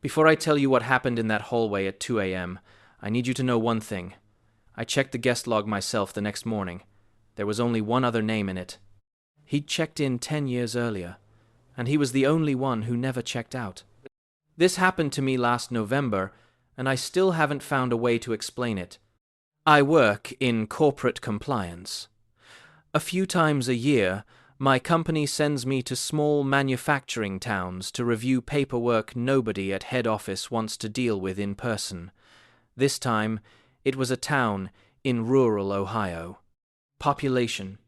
Before I tell you what happened in that hallway at 2 a.m., I need you to know one thing. I checked the guest log myself the next morning. There was only one other name in it. He'd checked in 10 years earlier, and he was the only one who never checked out. This happened to me last November, and I still haven't found a way to explain it. I work in corporate compliance. A few times a year, my company sends me to small manufacturing towns to review paperwork nobody at head office wants to deal with in person. This time, it was a town in rural Ohio. Population,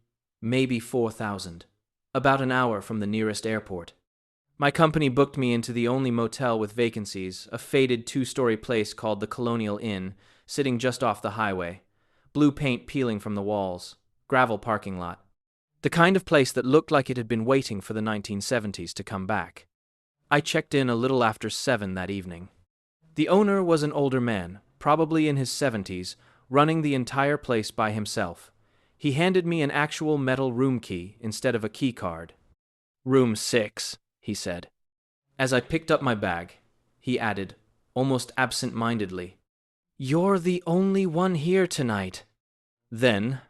maybe 4,000. About an hour from the nearest airport. My company booked me into the only motel with vacancies, a faded two-story place called the Colonial Inn, sitting just off the highway. Blue paint peeling from the walls. Gravel parking lot. The kind of place that looked like it had been waiting for the 1970s to come back. I checked in a little after 7 that evening. The owner was an older man, probably in his 70s, running the entire place by himself. He handed me an actual metal room key instead of a key card. "Room 6, he said. As I picked up my bag, he added, almost absent-mindedly, "You're the only one here tonight." Then,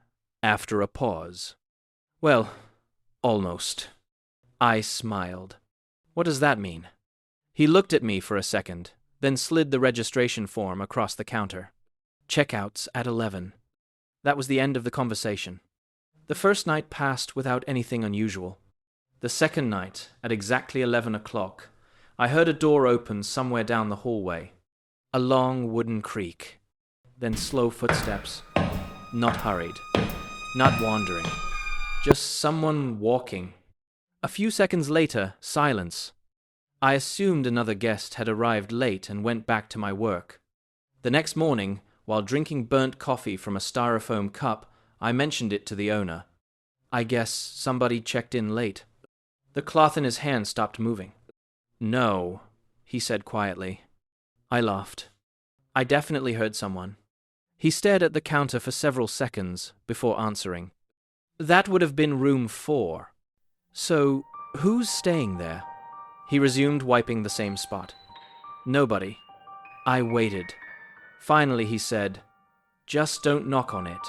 after a pause, "Well, almost." I smiled. "What does that mean?" He looked at me for a second, then slid the registration form across the counter. "Checkouts at 11. That was the end of the conversation. The first night passed without anything unusual. The second night, at exactly 11 o'clock, I heard a door open somewhere down the hallway. A long wooden creak. Then slow footsteps. Not hurried. Not wandering. Just someone walking. A few seconds later, silence. I assumed another guest had arrived late and went back to my work. The next morning, while drinking burnt coffee from a styrofoam cup, I mentioned it to the owner. "I guess somebody checked in late." The cloth in his hand stopped moving. "No," he said quietly. I laughed. I definitely heard someone. He stared at the counter for several seconds before answering. "That would have been room 4. So, who's staying there?" He resumed, wiping the same spot. "Nobody." I waited. Finally, he said, "Just don't knock on it."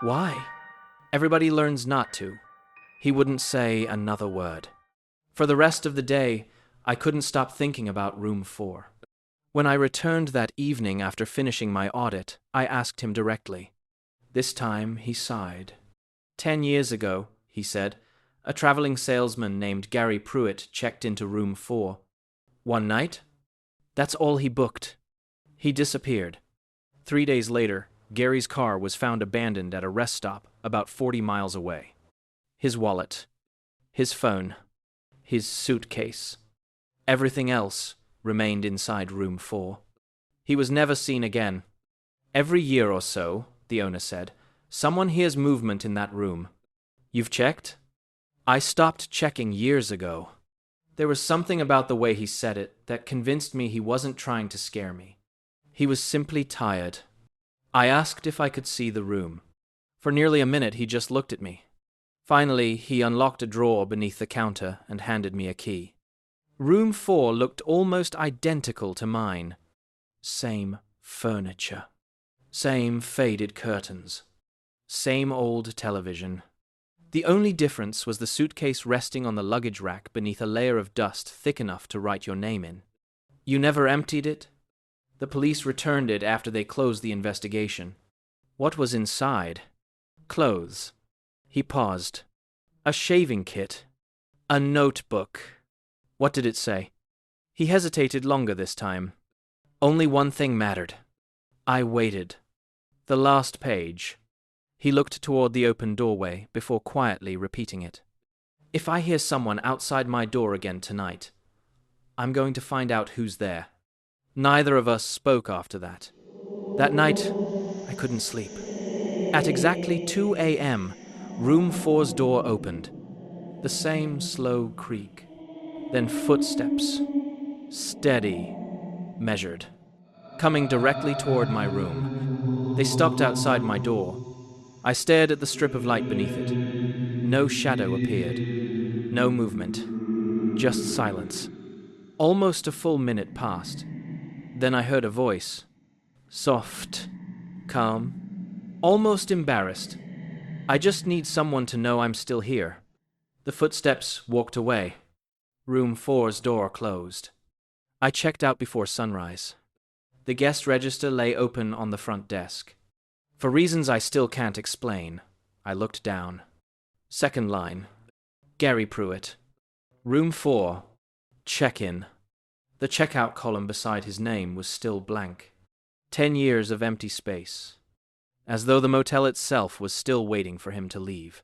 "Why?" "Everybody learns not to." He wouldn't say another word. For the rest of the day, I couldn't stop thinking about room 4. When I returned that evening after finishing my audit, I asked him directly. This time, he sighed. 10 years ago, he said, a traveling salesman named Gary Pruitt checked into room 4. One night? That's all he booked. He disappeared. 3 days later, Gary's car was found abandoned at a rest stop about 40 miles away. His wallet, his phone, his suitcase. Everything else remained inside room 4. He was never seen again. Every year or so, the owner said, someone hears movement in that room. You've checked? I stopped checking years ago. There was something about the way he said it that convinced me he wasn't trying to scare me. He was simply tired. I asked if I could see the room. For nearly a minute, he just looked at me. Finally, he unlocked a drawer beneath the counter and handed me a key. Room 4 looked almost identical to mine. Same furniture. Same faded curtains. Same old television. The only difference was the suitcase resting on the luggage rack beneath a layer of dust thick enough to write your name in. You never emptied it? The police returned it after they closed the investigation. What was inside? Clothes. He paused. A shaving kit. A notebook. What did it say? He hesitated longer this time. Only one thing mattered. I waited. The last page. He looked toward the open doorway before quietly repeating it. If I hear someone outside my door again tonight, I'm going to find out who's there. Neither of us spoke after that. That night, I couldn't sleep. At exactly 2 a.m., room 4's door opened. The same slow creak. Then footsteps. Steady. Measured. Coming directly toward my room. They stopped outside my door. I stared at the strip of light beneath it. No shadow appeared. No movement. Just silence. Almost a full minute passed. Then I heard a voice. Soft, calm, almost embarrassed. I just need someone to know I'm still here. The footsteps walked away. Room 4's door closed. I checked out before sunrise. The guest register lay open on the front desk. For reasons I still can't explain, I looked down. Second line. Gary Pruitt. Room 4. Check-in. The checkout column beside his name was still blank. 10 years of empty space. As though the motel itself was still waiting for him to leave.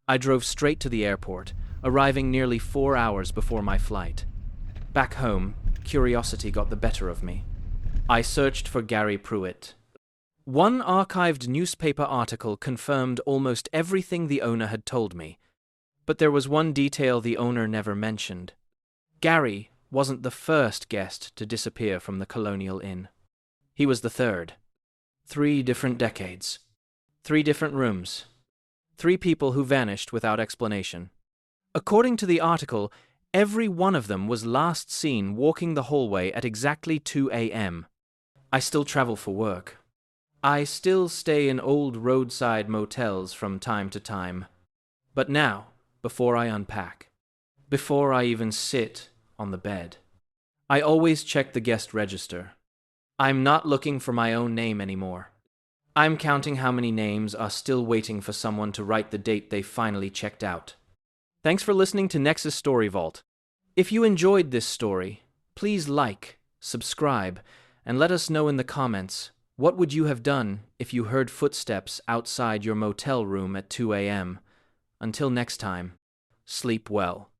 I drove straight to the airport, arriving nearly 4 hours before my flight. Back home, curiosity got the better of me. I searched for Gary Pruitt. One archived newspaper article confirmed almost everything the owner had told me, but there was one detail the owner never mentioned. Gary wasn't the first guest to disappear from the Colonial Inn. He was the third. 3 different decades. 3 different rooms. 3 people who vanished without explanation. According to the article, every one of them was last seen walking the hallway at exactly 2 a.m. I still travel for work. I still stay in old roadside motels from time to time. But now, before I unpack, before I even sit on the bed, I always check the guest register. I'm not looking for my own name anymore. I'm counting how many names are still waiting for someone to write the date they finally checked out. Thanks for listening to Nexus Story Vault. If you enjoyed this story, please like, subscribe, and let us know in the comments, what would you have done if you heard footsteps outside your motel room at 2 a.m.? Until next time, sleep well.